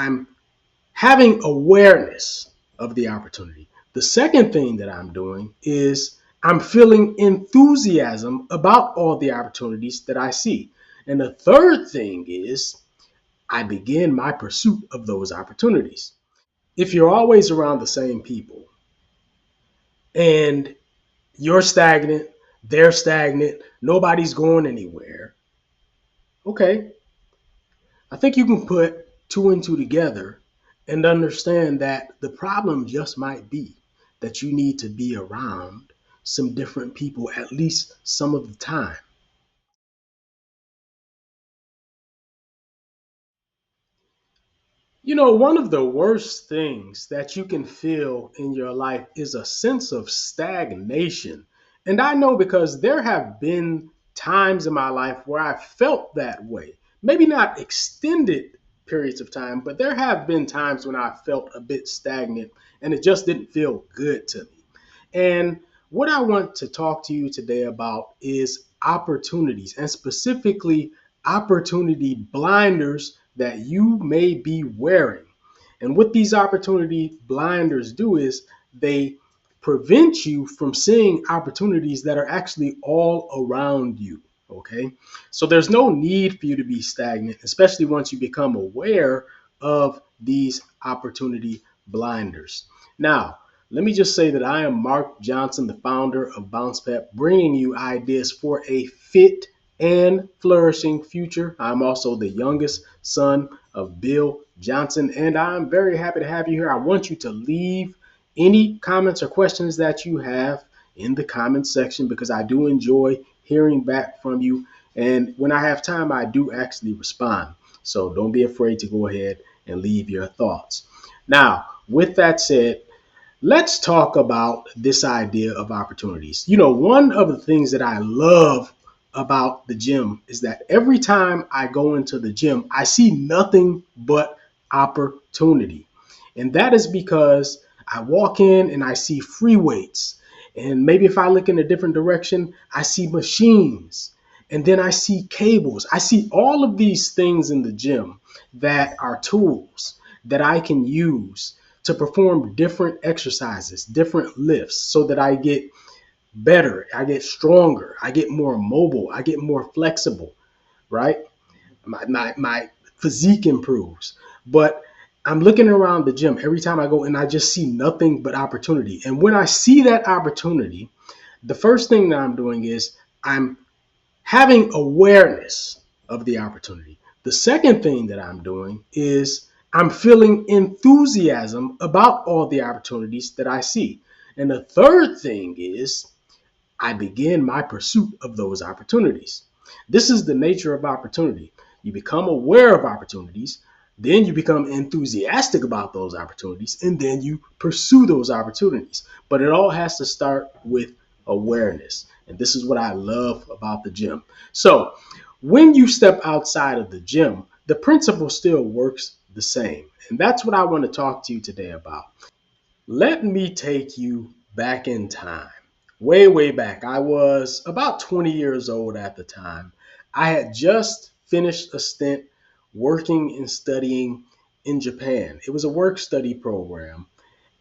I'm having awareness of the opportunity. The second thing that I'm doing is I'm feeling enthusiasm about all the opportunities that I see. And the third thing is I begin my pursuit of those opportunities. If you're always around the same people and you're stagnant, they're stagnant, nobody's going anywhere, okay, I think you can put two and two together and understand that the problem just might be that you need to be around some different people at least some of the time. You know, one of the worst things that you can feel in your life is a sense of stagnation. And I know because there have been times in my life where I felt that way. Maybe not extended periods of time, but there have been times when I felt a bit stagnant and it just didn't feel good to me. And what I want to talk to you today about is opportunities, and specifically opportunity blinders that you may be wearing. And what these opportunity blinders do is they prevent you from seeing opportunities that are actually all around you. Okay. So there's no need for you to be stagnant, especially once you become aware of these opportunity blinders. Now, let me just say that I am Mark Johnson, the founder of Bounce Pep, bringing you ideas for a fit and flourishing future. I'm also the youngest son of Bill Johnson, and I'm very happy to have you here. I want you to leave any comments or questions that you have in the comments section because I do enjoy hearing back from you. And when I have time, I do actually respond. So don't be afraid to go ahead and leave your thoughts. Now, with that said, let's talk about this idea of opportunities. You know, one of the things that I love about the gym is that every time I go into the gym, I see nothing but opportunity. And that is because I walk in and I see free weights. And maybe if I look in a different direction, I see machines. And then I see cables. I see all of these things in the gym that are tools that I can use to perform different exercises, different lifts, so that I get better, I get stronger, I get more mobile, I get more flexible, right? My physique improves. But I'm looking around the gym every time I go and I just see nothing but opportunity. And when I see that opportunity, the first thing that I'm doing is I'm having awareness of the opportunity. The second thing that I'm doing is I'm feeling enthusiasm about all the opportunities that I see. And the third thing is I begin my pursuit of those opportunities. This is the nature of opportunity. You become aware of opportunities, then you become enthusiastic about those opportunities, and then you pursue those opportunities. But it all has to start with awareness. And this is what I love about the gym. So when you step outside of the gym, the principle still works the same. And that's what I want to talk to you today about. Let me take you back in time. Way, way back. I was about 20 years old at the time. I had just finished a stint working and studying in Japan. It was a work study program.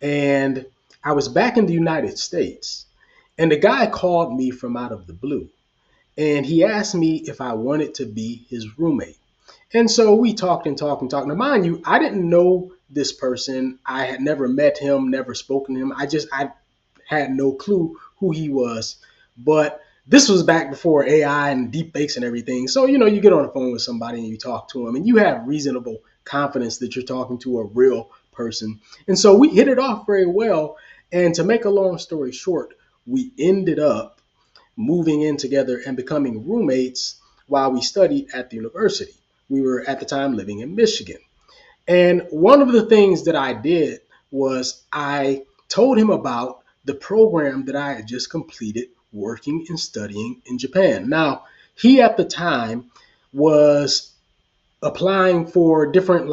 And I was back in the United States. And the guy called me from out of the blue. And he asked me if I wanted to be his roommate. And so we talked and talked and talked. Now, mind you, I didn't know this person. I had never met him, never spoken to him. I had no clue who he was. But this was back before AI and deep fakes and everything. So, you know, you get on the phone with somebody and you talk to them and you have reasonable confidence that you're talking to a real person. And so we hit it off very well. And to make a long story short, we ended up moving in together and becoming roommates while we studied at the university. We were at the time living in Michigan. And one of the things that I did was I told him about the program that I had just completed working and studying in Japan. Now, he at the time was applying for different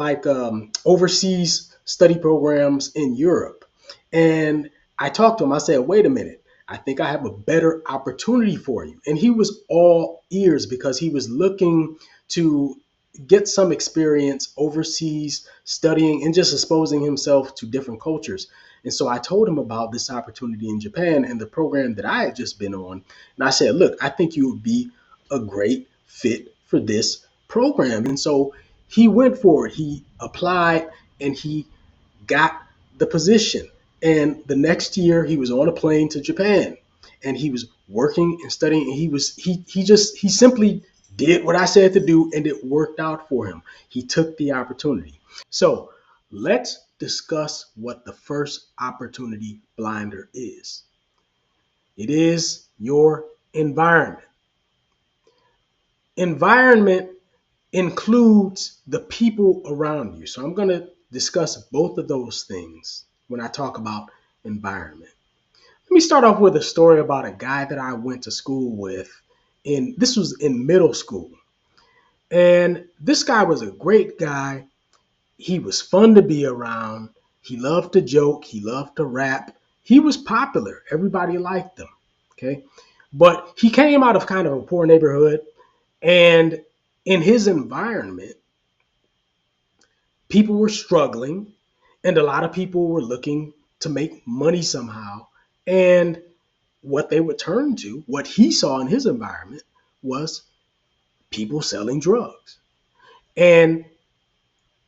overseas study programs in Europe. And I talked to him. I said, wait a minute. I think I have a better opportunity for you. And he was all ears because he was looking to get some experience overseas studying and just exposing himself to different cultures. And so I told him about this opportunity in Japan and the program that I had just been on. And I said, look, I think you would be a great fit for this program. And so he went for it. He applied and he got the position. And the next year he was on a plane to Japan and he was working and studying. And he simply did what I said to do and it worked out for him. He took the opportunity. So let's discuss what the first opportunity blinder is. It is your environment. Environment includes the people around you. So I'm going to discuss both of those things when I talk about environment. Let me start off with a story about a guy that I went to school with. This was in middle school. And this guy was a great guy. He was fun to be around. He loved to joke. He loved to rap. He was popular. Everybody liked him. Okay. But he came out of kind of a poor neighborhood. And in his environment, people were struggling and a lot of people were looking to make money somehow. And what they would turn to, what he saw in his environment, was people selling drugs. And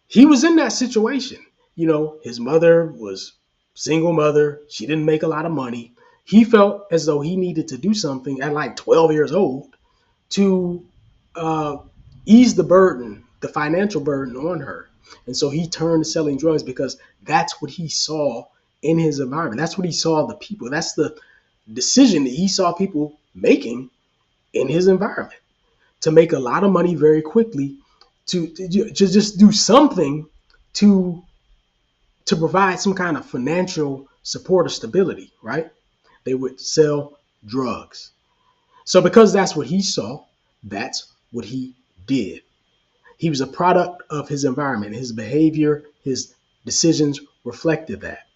he was in that situation. You know, his mother was single mother. She didn't make a lot of money. He felt as though he needed to do something at like 12 years old to uh, ease the burden, the financial burden on her. And so he turned to selling drugs because that's what he saw in his environment. That's what he saw the people. That's the decision that he saw people making in his environment to make a lot of money very quickly, to just do something to to provide some kind of financial support or stability, right? They would sell drugs. So because that's what he saw, that's what he did. He was a product of his environment. His behavior, his decisions reflected that.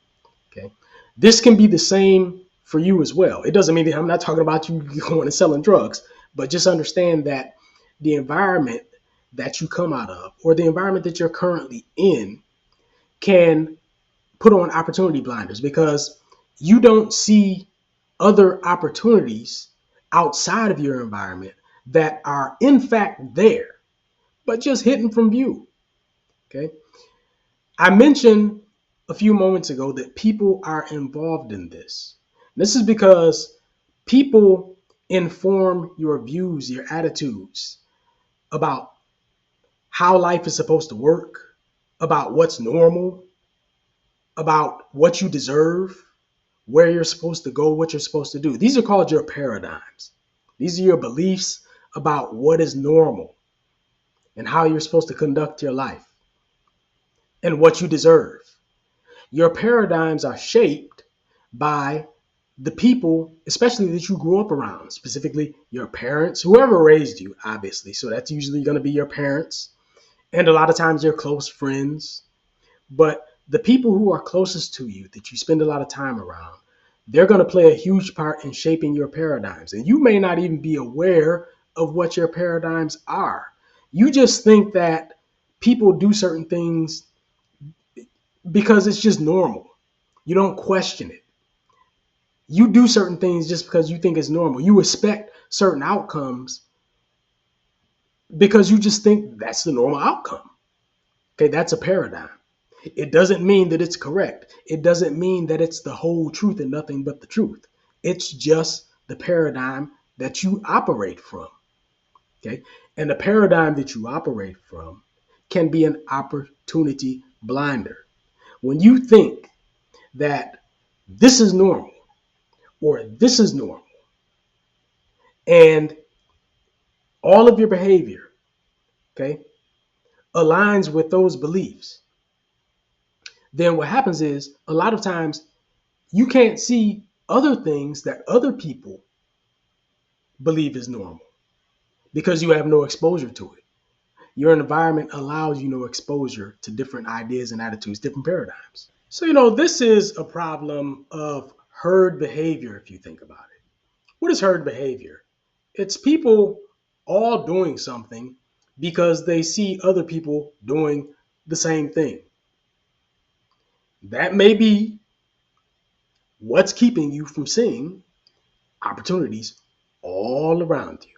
Okay. This can be the same for you as well. It doesn't mean that I'm not talking about you going and selling drugs, but just understand that the environment that you come out of or the environment that you're currently in can put on opportunity blinders because you don't see other opportunities outside of your environment that are in fact there, but just hidden from view. Okay. I mentioned a few moments ago that people are involved in this. This is because people inform your views, your attitudes about how life is supposed to work, about what's normal, about what you deserve, where you're supposed to go, what you're supposed to do. These are called your paradigms. These are your beliefs about what is normal and how you're supposed to conduct your life and what you deserve. Your paradigms are shaped by the people, especially that you grew up around, specifically your parents, whoever raised you, obviously. So that's usually going to be your parents and a lot of times your close friends. But the people who are closest to you that you spend a lot of time around, they're going to play a huge part in shaping your paradigms. And you may not even be aware of what your paradigms are. You just think that people do certain things because it's just normal. You don't question it. You do certain things just because you think it's normal. You expect certain outcomes because you just think that's the normal outcome. Okay, that's a paradigm. It doesn't mean that it's correct. It doesn't mean that it's the whole truth and nothing but the truth. It's just the paradigm that you operate from. Okay, and the paradigm that you operate from can be an opportunity blinder. When you think that this is normal or this is normal and all of your behavior, okay, aligns with those beliefs, then what happens is a lot of times you can't see other things that other people believe is normal because you have no exposure to it. Your environment allows you no exposure to different ideas and attitudes, different paradigms. So, this is a problem of herd behavior if you think about it. What is herd behavior? It's people all doing something because they see other people doing the same thing. That may be what's keeping you from seeing opportunities all around you.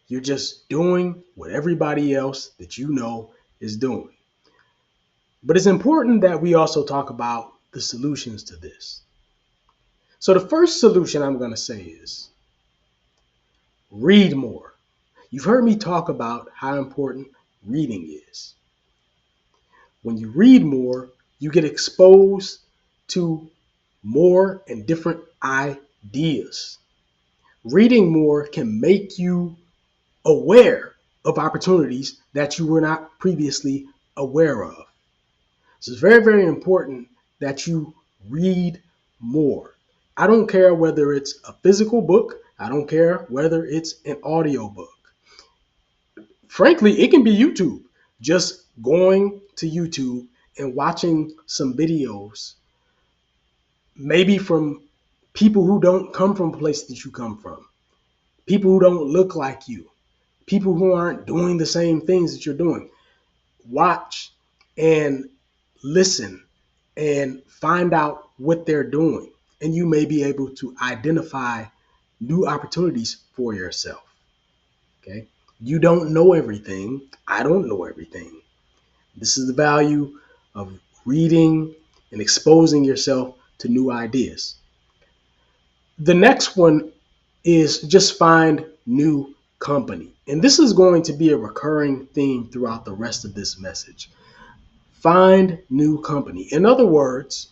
You're just doing what everybody else that you know is doing. But it's important that we also talk about the solutions to this. So, the first solution I'm going to say is read more. You've heard me talk about how important reading is. When you read more, you get exposed to more and different ideas. Reading more can make you aware of opportunities that you were not previously aware of. So it's very, very important that you read more. I don't care whether it's a physical book, I don't care whether it's an audio book. Frankly, it can be YouTube. Just going to YouTube and watching some videos, maybe from people who don't come from a place that you come from, people who don't look like you, people who aren't doing the same things that you're doing. Watch and listen and find out what they're doing. And you may be able to identify new opportunities for yourself. Okay. You don't know everything. I don't know everything. This is the value of reading and exposing yourself to new ideas. The next one is just find new company. And this is going to be a recurring theme throughout the rest of this message. Find new company. In other words,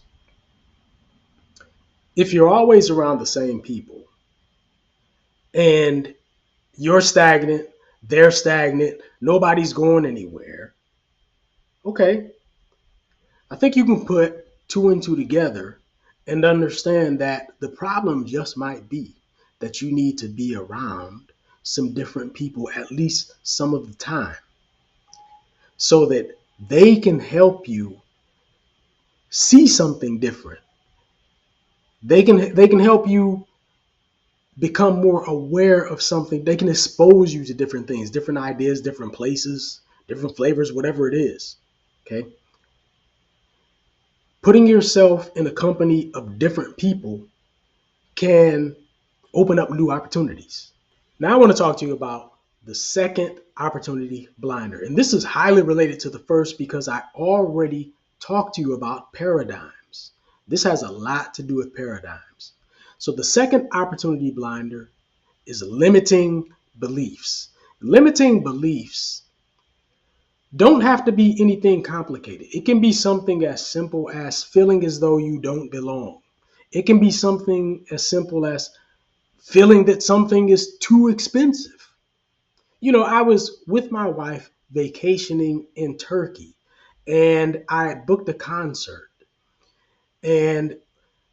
if you're always around the same people and you're stagnant, they're stagnant, nobody's going anywhere, okay, I think you can put two and two together and understand that the problem just might be that you need to be around some different people at least some of the time so that they can help you see something different. They can help you become more aware of something. They can expose you to different things, different ideas, different places, different flavors, whatever it is. Okay. Putting yourself in a company of different people can open up new opportunities. Now I want to talk to you about the second opportunity blinder. And this is highly related to the first because I already talked to you about paradigms. This has a lot to do with paradigms. So the second opportunity blinder is limiting beliefs. Limiting beliefs don't have to be anything complicated. It can be something as simple as feeling as though you don't belong. It can be something as simple as feeling that something is too expensive. You know, I was with my wife vacationing in Turkey and I had booked a concert. And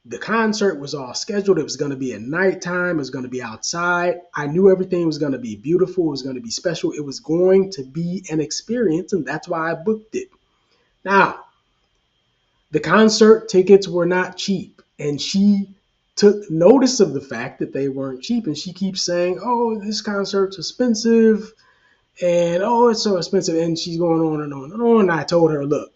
the concert was all scheduled. It was going to be at nighttime. It was going to be outside. I knew everything was going to be beautiful. It was going to be special. It was going to be an experience, and that's why I booked it. Now, the concert tickets were not cheap, and she took notice of the fact that they weren't cheap, and she keeps saying, "Oh, this concert's expensive," and "Oh, it's so expensive," and she's going on and on and on. And I told her, "Look,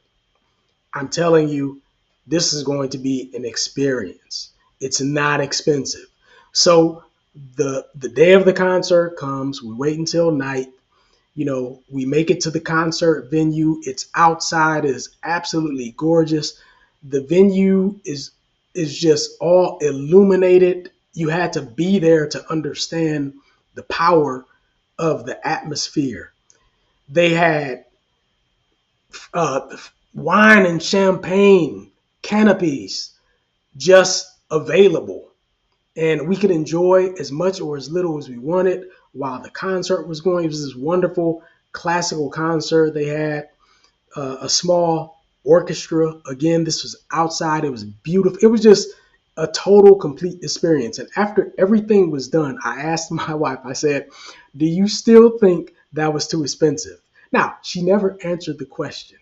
I'm telling you, this is going to be an experience. It's not expensive." So the day of the concert comes, we wait until night. You know, we make it to the concert venue. It's outside, it is absolutely gorgeous. The venue is just all illuminated. You had to be there to understand the power of the atmosphere. They had uh, wine and champagne canopies just available. And we could enjoy as much or as little as we wanted while the concert was going. It was this wonderful classical concert. They had a small orchestra. Again, this was outside. It was beautiful. It was just a total complete experience. And after everything was done, I asked my wife, I said, "Do you still think that was too expensive?" Now, she never answered the question,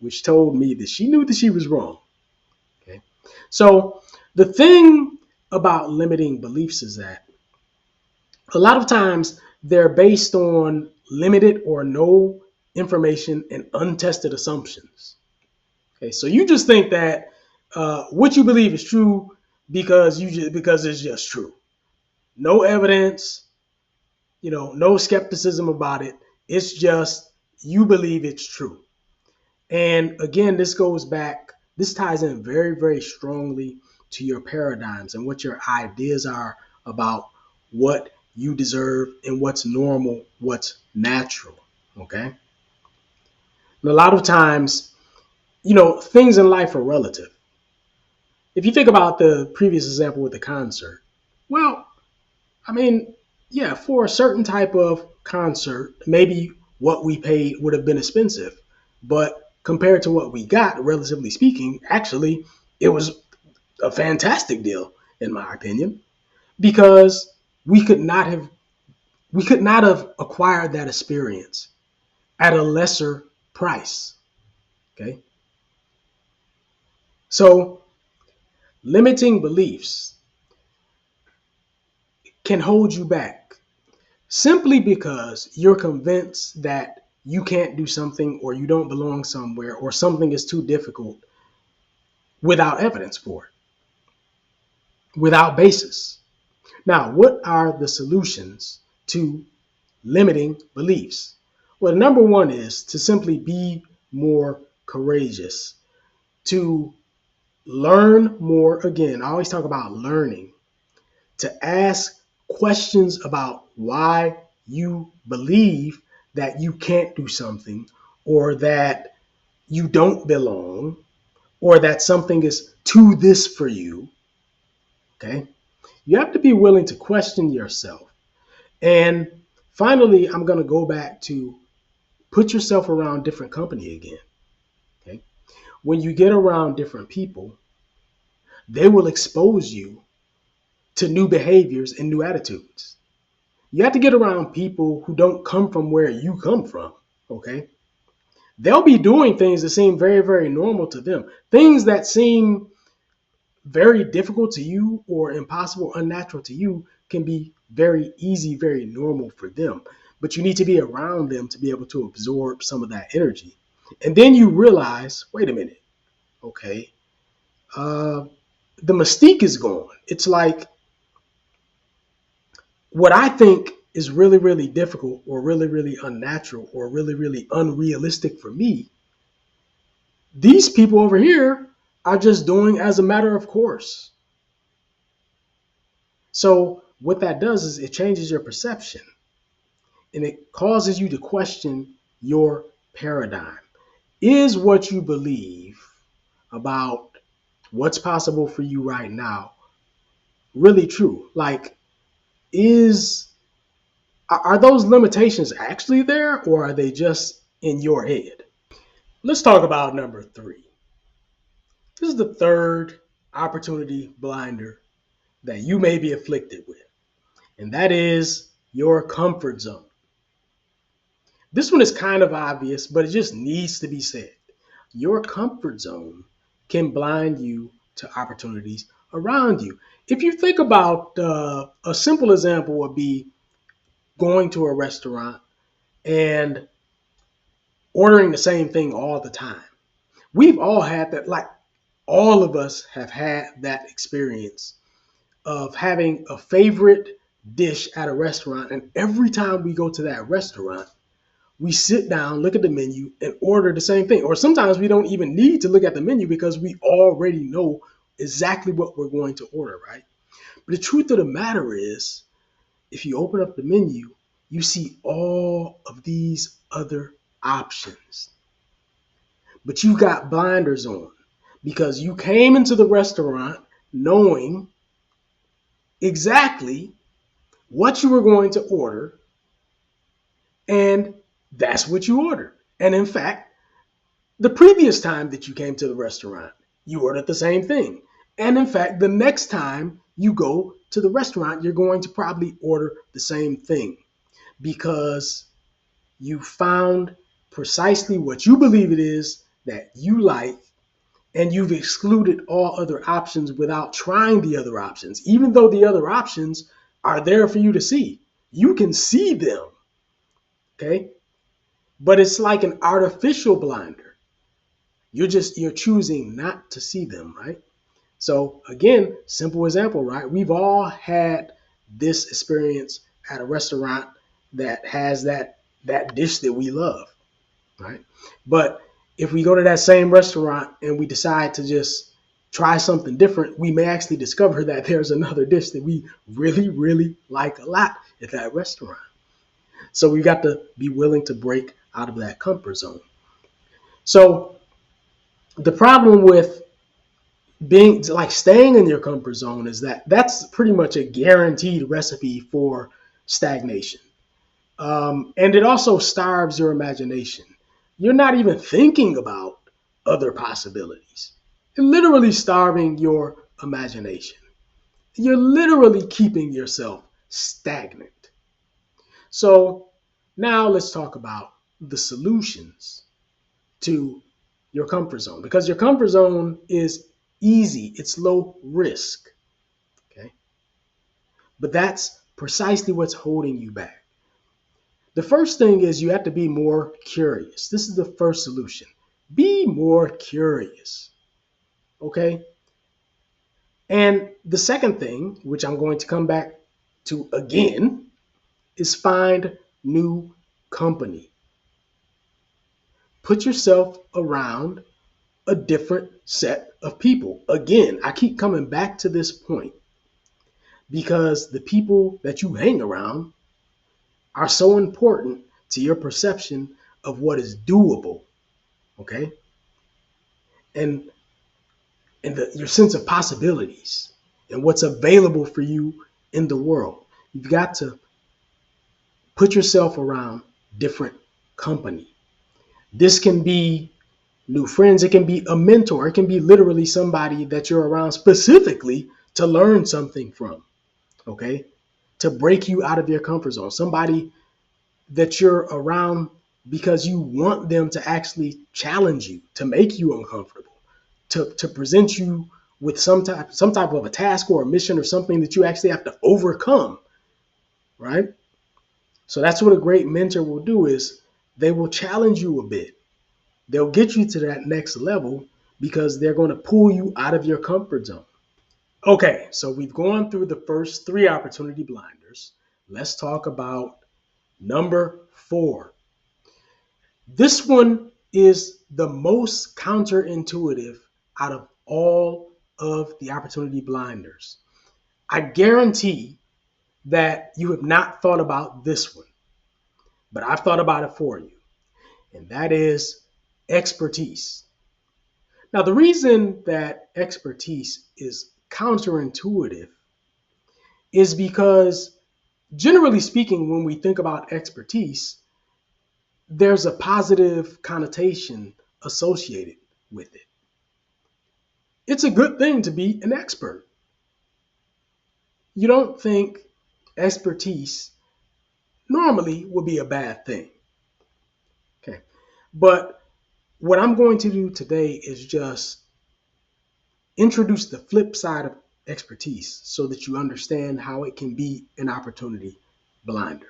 which told me that she knew that she was wrong. Okay. So the thing about limiting beliefs is that a lot of times they're based on limited or no information and untested assumptions. Okay, so you just think that what you believe is true because it's just true. No evidence, no skepticism about it. It's just you believe it's true. And again, this ties in very, very strongly to your paradigms and what your ideas are about what you deserve and what's normal, what's natural. Okay. And a lot of times, things in life are relative. If you think about the previous example with the concert, well, I mean, yeah, for a certain type of concert, maybe what we paid would have been expensive. But compared to what we got, relatively speaking, actually, it was a fantastic deal, in my opinion, because we could not have we could not have acquired that experience at a lesser price. Okay. So limiting beliefs can hold you back simply because you're convinced that you can't do something or you don't belong somewhere or something is too difficult without evidence for it, without basis. Now, what are the solutions to limiting beliefs? Well, number one is to simply be more courageous, to learn more. Again, I always talk about learning, to ask questions about why you believe that you can't do something or that you don't belong or that something is too this for you. Okay. You have to be willing to question yourself. And finally, I'm going to go back to put yourself around different company again. Okay. When you get around different people, they will expose you to new behaviors and new attitudes. You have to get around people who don't come from where you come from. Okay. They'll be doing things that seem very, very normal to them. Things that seem very difficult to you or impossible, unnatural to you can be very easy, very normal for them. But you need to be around them to be able to absorb some of that energy. And then you realize, wait a minute, okay, uh, the mystique is gone. It's like what I think is really, really difficult or really, really unnatural or really, really unrealistic for me, these people over here are just doing as a matter of course. So what that does is it changes your perception and it causes you to question your paradigm. Is what you believe about what's possible for you right now really true? Like, is are those limitations actually there or are they just in your head? Let's talk about number three. This is the third opportunity blinder that you may be afflicted with, and that is your comfort zone. This one is kind of obvious, but it just needs to be said. Your comfort zone can blind you to opportunities around you. If you think about a simple example would be going to a restaurant and ordering the same thing all the time. We've all had that, like all of us have had that experience of having a favorite dish at a restaurant. And every time we go to that restaurant, we sit down, look at the menu, and order the same thing. Or sometimes we don't even need to look at the menu because we already know exactly what we're going to order, right? But the truth of the matter is, if you open up the menu, you see all of these other options. But you got blinders on because you came into the restaurant knowing exactly what you were going to order, and that's what you ordered. And in fact, the previous time that you came to the restaurant, you ordered the same thing. And in fact, the next time you go to the restaurant, you're going to probably order the same thing because you found precisely what you believe it is that you like, and you've excluded all other options without trying the other options, even though the other options are there for you to see. You can see them, okay? But it's like an artificial blinder. You're choosing not to see them, right? So again, simple example, right? We've all had this experience at a restaurant that has that dish that we love, right? But if we go to that same restaurant and we decide to just try something different, we may actually discover that there's another dish that we really, really like a lot at that restaurant. So we got to be willing to break out of that comfort zone. So the problem with being like staying in your comfort zone is that that's pretty much a guaranteed recipe for stagnation. And it also starves your imagination. You're not even thinking about other possibilities. You're literally starving your imagination. You're literally keeping yourself stagnant. So now let's talk about the solutions to your comfort zone, because your comfort zone is easy, it's low risk. Okay. But that's precisely what's holding you back. The first thing is you have to be more curious. This is the first solution. Be more curious. Okay. And the second thing, which I'm going to come back to again, is find new company. Put yourself around a different set of people. Again, I keep coming back to this point because the people that you hang around are so important to your perception of what is doable, okay? And your sense of possibilities and what's available for you in the world. You've got to put yourself around different company. This can be new friends, it can be a mentor, it can be literally somebody that you're around specifically to learn something from, okay? To break you out of your comfort zone. Somebody that you're around because you want them to actually challenge you, to make you uncomfortable, to present you with some type of a task or a mission or something that you actually have to overcome, right? So that's what a great mentor will do is they will challenge you a bit. They'll get you to that next level because they're going to pull you out of your comfort zone. Okay, so we've gone through the first three opportunity blinders. Let's talk about number 4. This one is the most counterintuitive out of all of the opportunity blinders. I guarantee that you have not thought about this one, but I've thought about it for you, and that is expertise. Now, the reason that expertise is counterintuitive is because, generally speaking, when we think about expertise, there's a positive connotation associated with it. It's a good thing to be an expert. You don't think expertise normally would be a bad thing. Okay. But what I'm going to do today is just introduce the flip side of expertise so that you understand how it can be an opportunity blinder.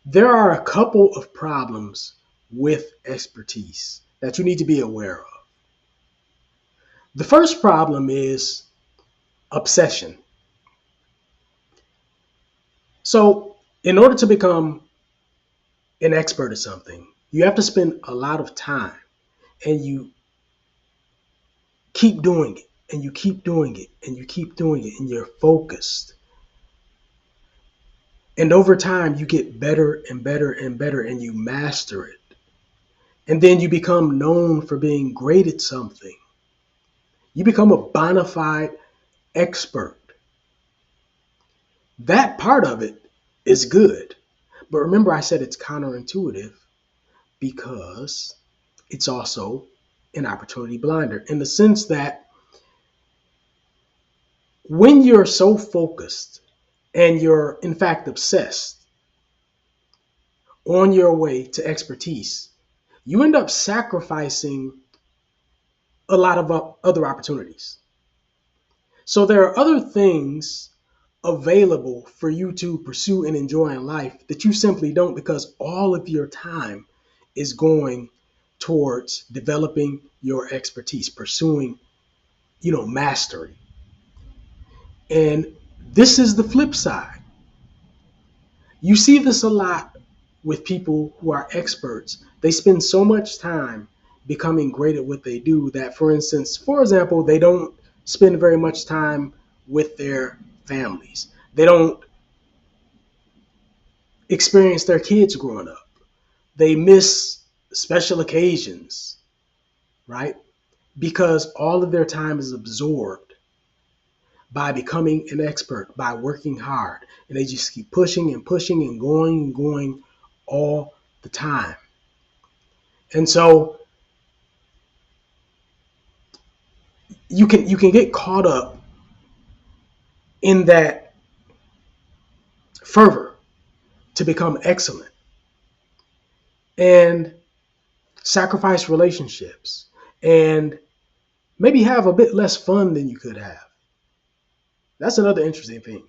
There are a couple of problems with expertise that you need to be aware of. The first problem is obsession. So, in order to become an expert at something, you have to spend a lot of time and you keep doing it and you keep doing it and you keep doing it and you're focused. And over time, you get better and better and better and you master it. And then you become known for being great at something. You become a bona fide expert. That part of it is good. But remember, I said it's counterintuitive because it's also an opportunity blinder in the sense that when you're so focused and you're in fact obsessed on your way to expertise, you end up sacrificing a lot of other opportunities. So there are other things available for you to pursue and enjoy in life that you simply don't, because all of your time is going towards developing your expertise, pursuing, mastery. And this is the flip side. You see this a lot with people who are experts. They spend so much time becoming great at what they do that, for example, they don't spend very much time with their families. They don't experience their kids growing up. They miss special occasions, right? Because all of their time is absorbed by becoming an expert, by working hard. And they just keep pushing and pushing and going all the time. And so you can get caught up in that fervor to become excellent and sacrifice relationships and maybe have a bit less fun than you could have. That's another interesting thing.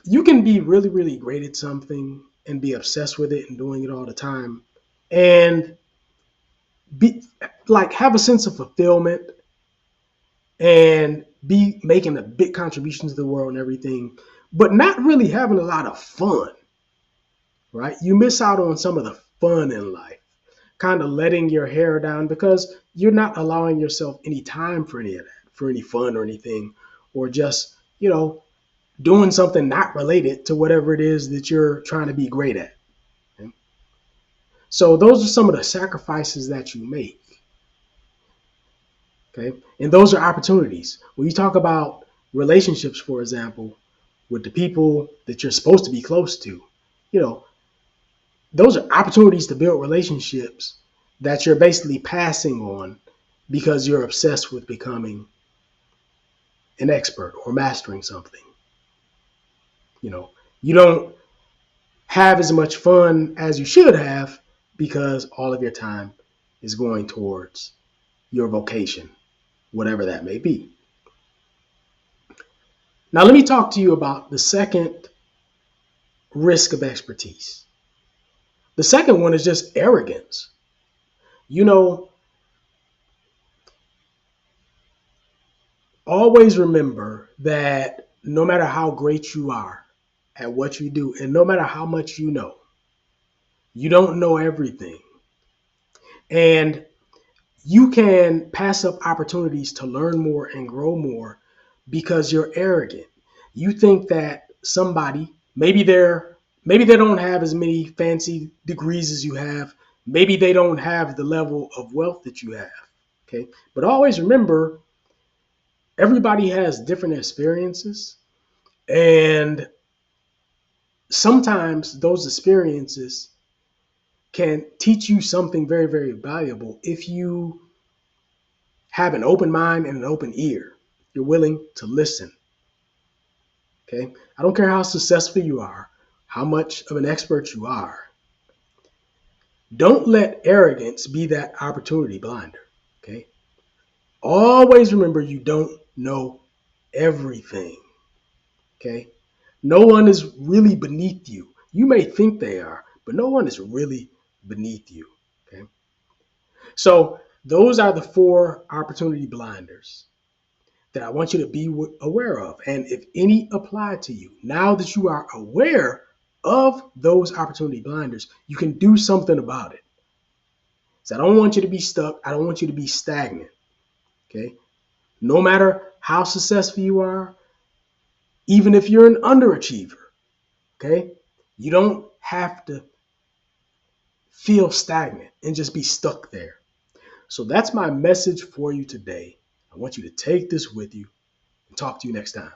You can be really, really great at something and be obsessed with it and doing it all the time and be like have a sense of fulfillment and be making a big contribution to the world and everything, but not really having a lot of fun, right? You miss out on some of the fun in life, kind of letting your hair down because you're not allowing yourself any time for any of that, for any fun or anything, or just, doing something not related to whatever it is that you're trying to be great at. Okay? So those are some of the sacrifices that you make. Okay. And those are opportunities. When you talk about relationships, for example, with the people that you're supposed to be close to, you know, those are opportunities to build relationships that you're basically passing on because you're obsessed with becoming an expert or mastering something. You don't have as much fun as you should have because all of your time is going towards your vocation, whatever that may be. Now, let me talk to you about the second risk of expertise. The second one is just arrogance. You know, always remember that no matter how great you are at what you do, and no matter how much you don't know everything. And you can pass up opportunities to learn more and grow more because you're arrogant. You think that somebody, maybe they don't have as many fancy degrees as you have. Maybe they don't have the level of wealth that you have. Okay. But always remember, everybody has different experiences. And sometimes those experiences can teach you something very, very valuable if you have an open mind and an open ear. You're willing to listen. Okay. I don't care how successful you are, how much of an expert you are. Don't let arrogance be that opportunity blinder. Okay. Always remember you don't know everything. Okay. No one is really beneath you. You may think they are, but no one is really beneath you. Okay. So those are the 4 opportunity blinders that I want you to be aware of. And if any apply to you, now that you are aware of those opportunity blinders, you can do something about it. So I don't want you to be stuck. I don't want you to be stagnant. Okay. No matter how successful you are, even if you're an underachiever, okay, you don't have to feel stagnant and just be stuck there. So that's my message for you today. I want you to take this with you and talk to you next time.